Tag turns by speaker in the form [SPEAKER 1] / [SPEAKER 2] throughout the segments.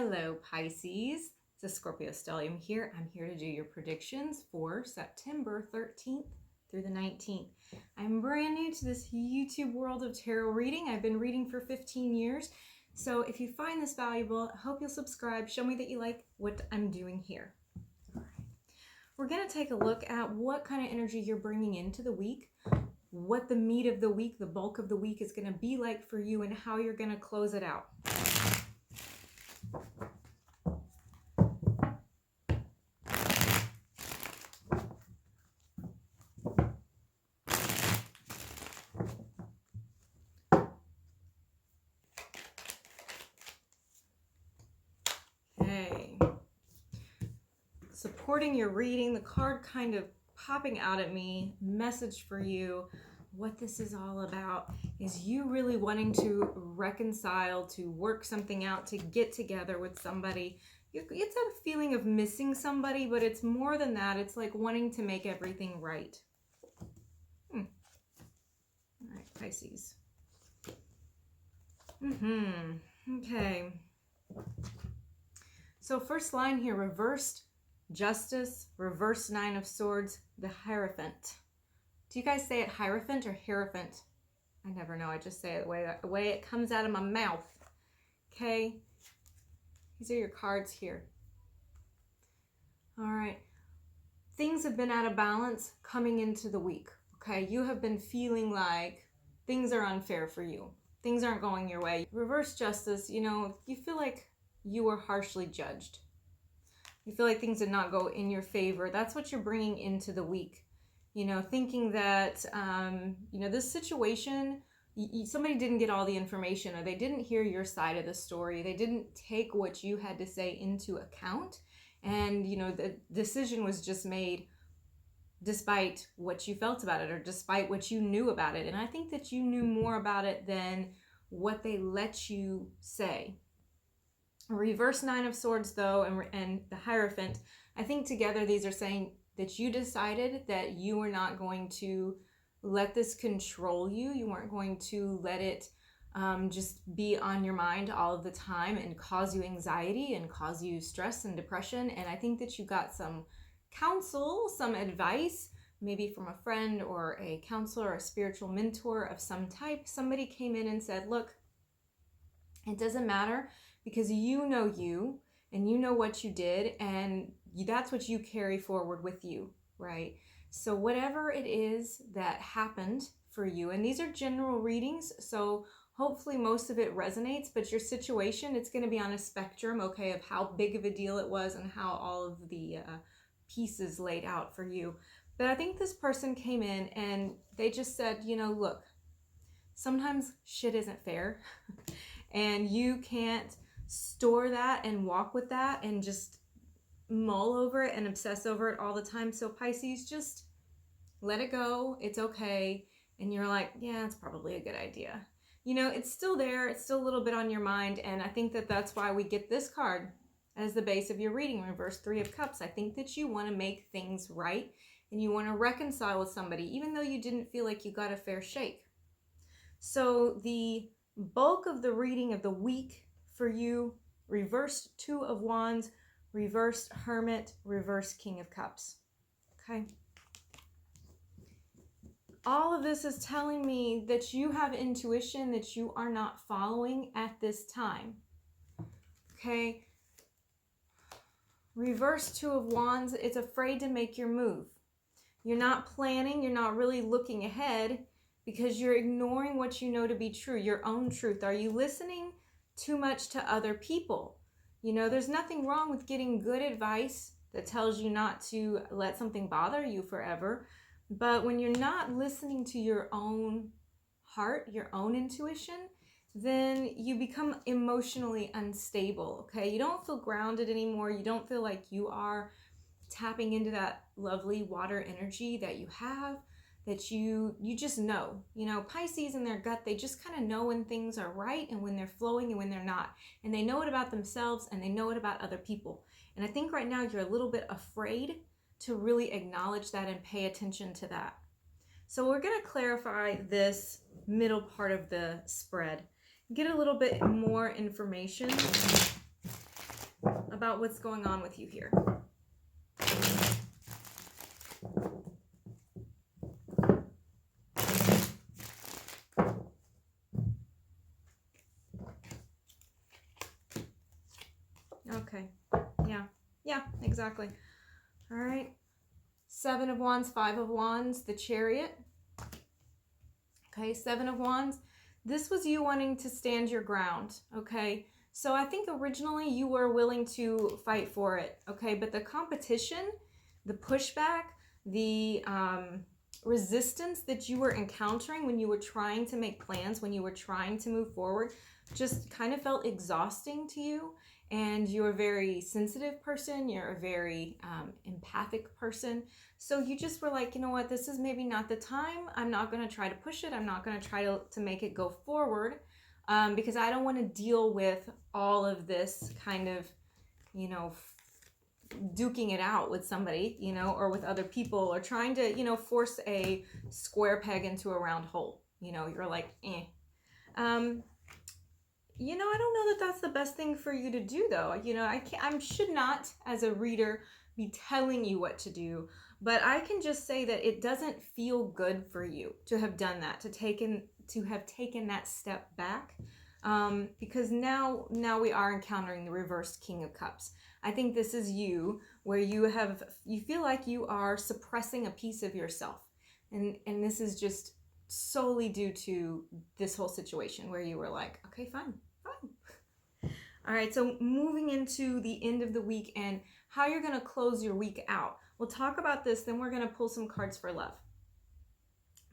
[SPEAKER 1] Hello, Pisces. It's a Scorpio Stellium here. I'm here to do your predictions for September 13th through the 19th. I'm brand new to this YouTube world of tarot reading. I've been reading for 15 years. So if you find this valuable, I hope you'll subscribe. Show me that you like what I'm doing here. All right. We're going to take a look at what kind of energy you're bringing into the week, what the meat of the week, the bulk of the week is going to be like for you, and how you're going to close it out. Okay. Supporting your reading, the card kind of popping out at me, message for you. What this is all about is you really wanting to reconcile, to work something out, to get together with somebody. It's a feeling of missing somebody, but it's more than that. It's like wanting to make everything right. All right, Pisces. Okay. So first line here, reversed Justice, reverse Nine of Swords, the Hierophant. Do you guys say it Hierophant or Hierophant? I never know. I just say it the way it comes out of my mouth. Okay. These are your cards here. All right. Things have been out of balance coming into the week. Okay. You have been feeling like things are unfair for you. Things aren't going your way. Reverse Justice, you feel like you were harshly judged. You feel like things did not go in your favor. That's what you're bringing into the week. Thinking that, this situation, somebody didn't get all the information, or they didn't hear your side of the story. They didn't take what you had to say into account. And, the decision was just made despite what you felt about it, or despite what you knew about it. And I think that you knew more about it than what they let you say. Reverse Nine of Swords, though, and the Hierophant, I think together these are saying that you decided that you were not going to let this control you. You weren't going to let it just be on your mind all of the time and cause you anxiety and cause you stress and depression. And I think that you got some counsel, some advice, maybe from a friend or a counselor or a spiritual mentor of some type. Somebody came in and said, look, it doesn't matter, because you know you, and you know what you did, and that's what you carry forward with you, right? So whatever it is that happened for you, and these are general readings, so hopefully most of it resonates, but your situation, it's going to be on a spectrum, okay, of how big of a deal it was and how all of the pieces laid out for you. But I think this person came in and they just said, look, sometimes shit isn't fair. And you can't store that and walk with that and just mull over it and obsess over it all the time. So Pisces, just let it go. It's okay. And you're like, yeah, it's probably a good idea. It's still there. It's still a little bit on your mind. And I think that that's why we get this card as the base of your reading, reverse Three of Cups. I think that you want to make things right and you want to reconcile with somebody, even though you didn't feel like you got a fair shake. So the bulk of the reading of the week for you, reversed Two of Wands, reversed Hermit, reversed King of Cups. Okay. All of this is telling me that you have intuition that you are not following at this time. Okay. Reverse Two of Wands, it's afraid to make your move. You're not planning, you're not really looking ahead, because you're ignoring what you know to be true, your own truth. Are you listening too much to other people? There's nothing wrong with getting good advice that tells you not to let something bother you forever. But when you're not listening to your own heart, your own intuition, then you become emotionally unstable, okay? You don't feel grounded anymore. You don't feel like you are tapping into that lovely water energy that you have, that you just know. Pisces in their gut, they just kind of know when things are right and when they're flowing and when they're not. And they know it about themselves and they know it about other people. And I think right now you're a little bit afraid to really acknowledge that and pay attention to that. So we're going to clarify this middle part of the spread, get a little bit more information about what's going on with you here. Okay. Yeah, exactly. All right. 7 of Wands, 5 of Wands, the Chariot. Okay, 7 of Wands. This was you wanting to stand your ground, okay? So I think originally you were willing to fight for it, okay? But the competition, the pushback, the resistance that you were encountering when you were trying to make plans, when you were trying to move forward, just kind of felt exhausting to you. And you're a very sensitive person. You're a very empathic person. So you just were like, you know what, this is maybe not the time. I'm not going to try to push it. I'm not going to try to make it go forward because I don't want to deal with all of this kind of, you know, duking it out with somebody, you know, or with other people, or trying to, you know, force a square peg into a round hole. You know, you're like, you know, I don't know that that's the best thing for you to do, though. You know, I should not, as a reader, be telling you what to do, but I can just say that it doesn't feel good for you to have done that, to have taken that step back, because now we are encountering the reversed King of Cups. I think this is you, where you feel like you are suppressing a piece of yourself, and this is just solely due to this whole situation where you were like, okay, fine. All right, so moving into the end of the week and how you're going to close your week out. We'll talk about this, then we're going to pull some cards for love.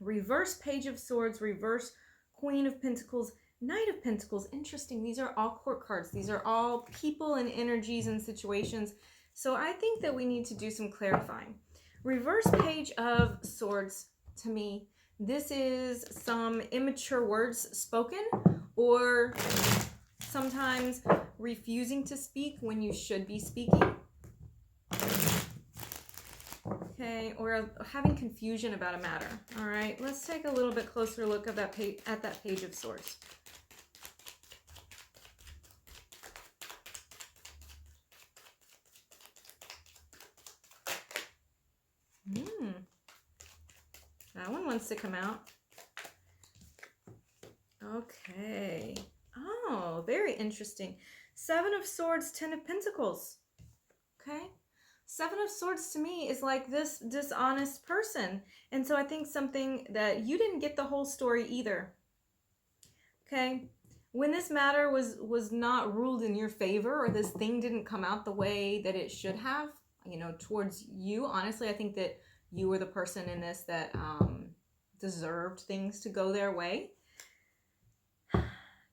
[SPEAKER 1] Reverse Page of Swords, reverse Queen of Pentacles, Knight of Pentacles. Interesting. These are all court cards. These are all people and energies and situations. So I think that we need to do some clarifying. Reverse Page of Swords, to me, this is some immature words spoken, or sometimes refusing to speak when you should be speaking. Okay, or having confusion about a matter. All right, let's take a little bit closer look at that Page of Swords. That one wants to come out. Okay. Oh, very interesting. 7 of Swords, 10 of Pentacles. Okay. 7 of Swords to me is like this dishonest person. And so I think something that you didn't get the whole story either. Okay. When this matter was not ruled in your favor, or this thing didn't come out the way that it should have, you know, towards you, honestly, I think that you were the person in this that deserved things to go their way.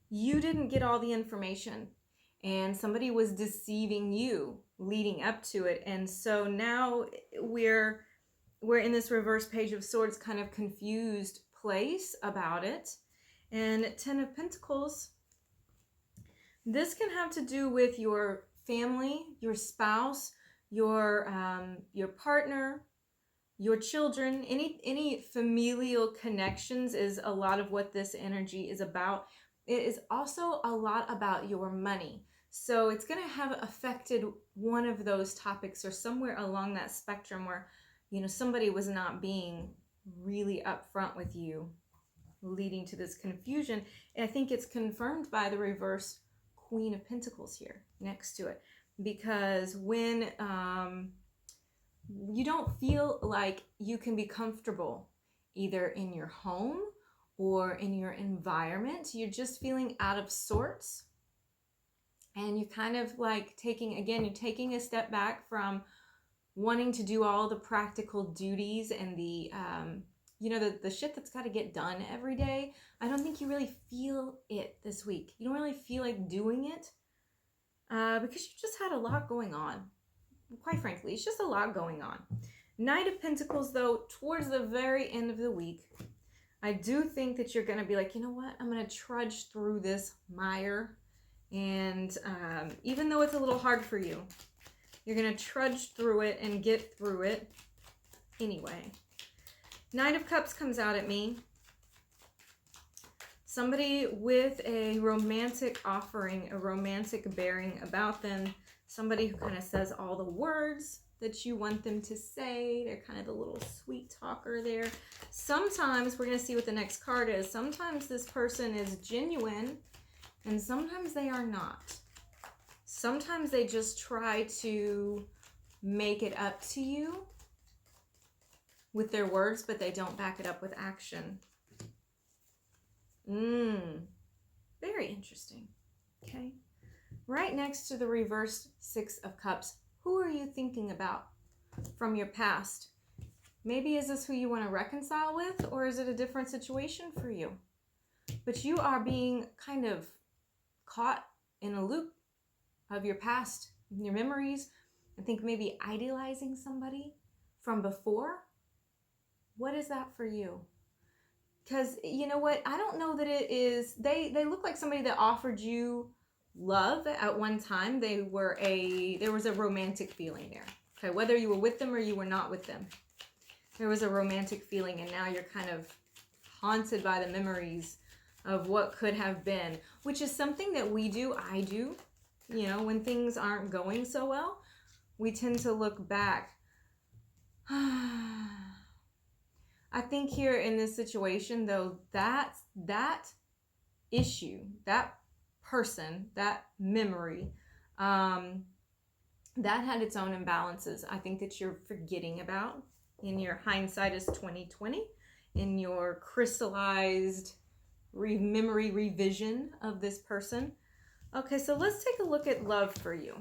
[SPEAKER 1] You didn't get all the information, and somebody was deceiving you leading up to it. And so now we're in this reverse Page of Swords kind of confused place about it. And 10 of Pentacles, this can have to do with your family, your spouse, your partner, your children. Any familial connections is a lot of what this energy is about. It is also a lot about your money. So it's going to have affected one of those topics, or somewhere along that spectrum where, you know, somebody was not being really upfront with you, leading to this confusion. And I think it's confirmed by the reverse Queen of Pentacles here next to it, because when you don't feel like you can be comfortable either in your home or in your environment, you're just feeling out of sorts, and you kind of like you're taking a step back from wanting to do all the practical duties and the you know, the shit that's got to get done every day. I don't think you really feel it this week. You don't really feel like doing it because you just had a lot going on. Quite frankly, it's just a lot going on. Knight of Pentacles, though, towards the very end of the week, I do think that you're going to be like, you know what? I'm going to trudge through this mire. And even though it's a little hard for you, you're going to trudge through it and get through it anyway. Knight of Cups comes out at me. Somebody with a romantic offering, a romantic bearing about them. Somebody who kind of says all the words that you want them to say. They're kind of the little sweet talker there. Sometimes, we're going to see what the next card is. Sometimes this person is genuine and sometimes they are not. Sometimes they just try to make it up to you with their words, but they don't back it up with action. Very interesting. Okay. Right next to the reversed Six of Cups, who are you thinking about from your past? Maybe is this who you want to reconcile with, or is it a different situation for you? But you are being kind of caught in a loop of your past, your memories. I think maybe idealizing somebody from before. What is that for you? Because you know what? I don't know that it is. They look like somebody that offered you love at one time. There was a romantic feeling there. Okay, whether you were with them or you were not with them, there was a romantic feeling, and now you're kind of haunted by the memories of what could have been, which is something that I do, you know, when things aren't going so well, we tend to look back. I think here in this situation, though, that issue, that person, that memory, that had its own imbalances. I think that you're forgetting about in your hindsight is 2020, in your crystallized memory revision of this person. Okay, so let's take a look at love for you.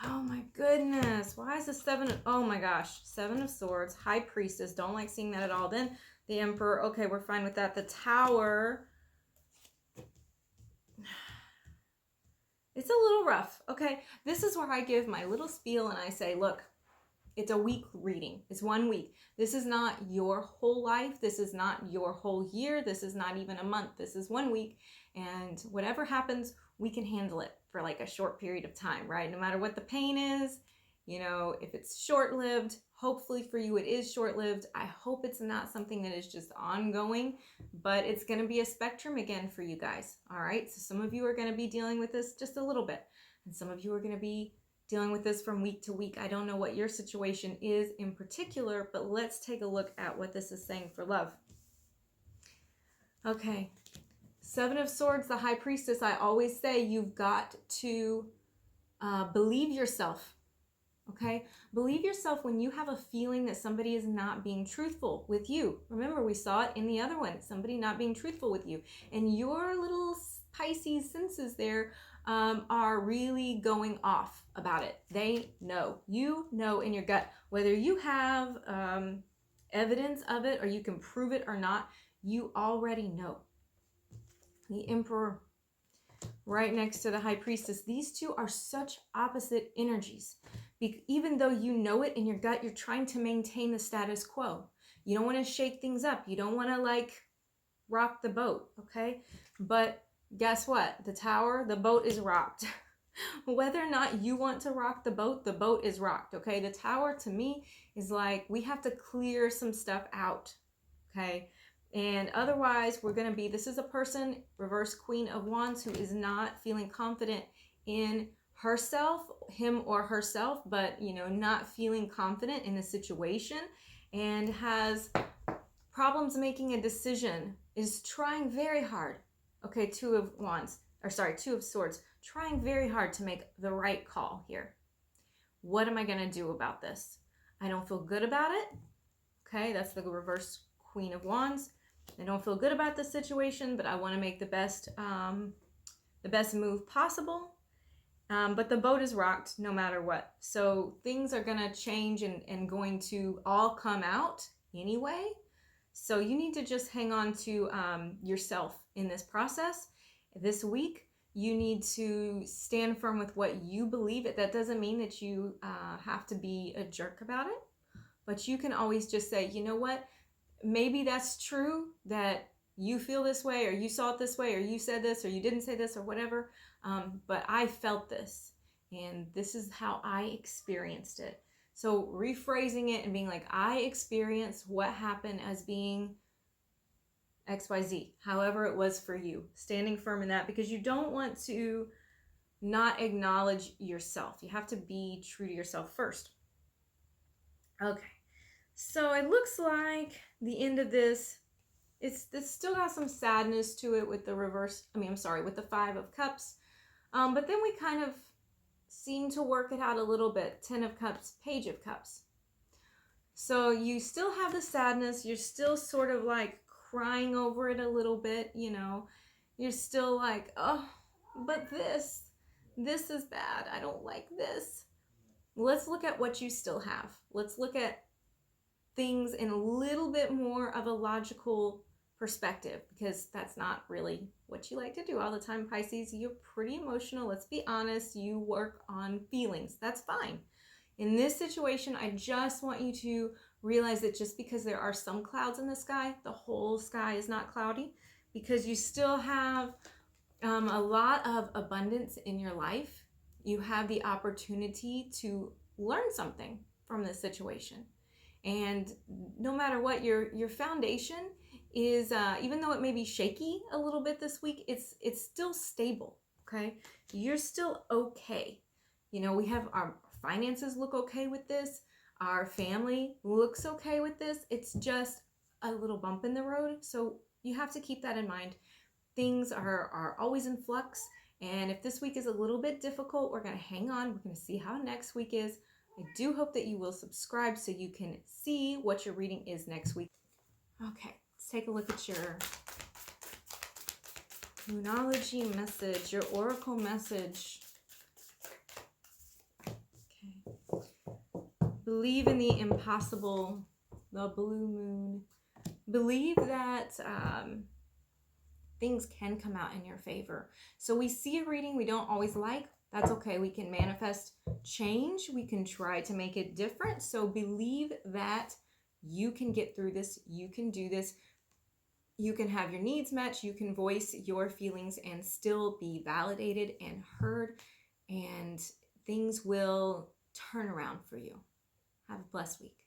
[SPEAKER 1] Oh my goodness. Why is the oh my gosh. Seven of Swords, High Priestess. Don't like seeing that at all. Then the Emperor. Okay, we're fine with that. The Tower. It's a little rough. Okay, this is where I give my little spiel and I say, look, it's a week reading. It's 1 week. This is not your whole life. This is not your whole year. This is not even a month. This is 1 week. And whatever happens, we can handle it for like a short period of time, right? No matter what the pain is, you know, if it's short-lived, hopefully for you it is short-lived. I hope it's not something that is just ongoing, but it's going to be a spectrum again for you guys. All right. So some of you are going to be dealing with this just a little bit, and some of you are going to be dealing with this from week to week. I don't know what your situation is in particular, but let's take a look at what this is saying for love. Okay. Seven of Swords, the High Priestess. I always say you've got to believe yourself. Okay? Believe yourself when you have a feeling that somebody is not being truthful with you. Remember, we saw it in the other one. Somebody not being truthful with you. And your little Pisces senses there are really going off about it. They know. You know in your gut. Whether you have evidence of it or you can prove it or not, you already know. The Emperor right next to the High Priestess. These two are such opposite energies. Even though you know it in your gut, you're trying to maintain the status quo. You don't want to shake things up. You don't want to like rock the boat, okay? But guess what? The Tower, the boat is rocked. Whether or not you want to rock the boat is rocked, okay? The Tower to me is like we have to clear some stuff out, okay? And otherwise, we're going to be, this is a person, reverse Queen of Wands, who is not feeling confident in herself, him or herself, but, you know, not feeling confident in the situation and has problems making a decision, is trying very hard. Okay, Two of Swords, trying very hard to make the right call here. What am I going to do about this? I don't feel good about it. Okay, that's the reverse Queen of Wands. I don't feel good about this situation, but I want to make the best move possible. But the boat is rocked no matter what. So things are going to change and going to all come out anyway. So you need to just hang on to yourself in this process this week. You need to stand firm with what you believe. That doesn't mean that you have to be a jerk about it, but you can always just say, you know what, maybe that's true that you feel this way, or you saw it this way, or you said this, or you didn't say this, or whatever, but I felt this, and this is how I experienced it. So rephrasing it and being like, I experienced what happened as being XYZ, however it was for you. Standing firm in that, because you don't want to not acknowledge yourself. You have to be true to yourself first. Okay, so it looks like the end of this, it's still got some sadness to it with the reverse, with the Five of Cups. But then we kind of seem to work it out a little bit. 10 of Cups, Page of Cups. So you still have the sadness. You're still sort of like crying over it a little bit, you know. You're still like, oh, but this is bad. I don't like this. Let's look at what you still have. Let's look at things in a little bit more of a logical perspective, because that's not really what you like to do all the time, Pisces. You're pretty emotional. Let's be honest. You work on feelings. That's fine. In this situation, I just want you to realize that just because there are some clouds in the sky, the whole sky is not cloudy, because you still have a lot of abundance in your life. You have the opportunity to learn something from this situation. And no matter what, your foundation is, even though it may be shaky a little bit this week, it's still stable, okay? You're still okay. You know, we have our finances look okay with this. Our family looks okay with this. It's just a little bump in the road. So you have to keep that in mind. Things are always in flux. And if this week is a little bit difficult, we're going to hang on. We're going to see how next week is. I do hope that you will subscribe so you can see what your reading is next week. Okay, let's take a look at your Monology message, your oracle message. Okay. Believe in the impossible, the blue moon. Believe that things can come out in your favor. So we see a reading we don't always like. That's okay. We can manifest change. We can try to make it different. So believe that you can get through this. You can do this. You can have your needs met. You can voice your feelings and still be validated and heard. And things will turn around for you. Have a blessed week.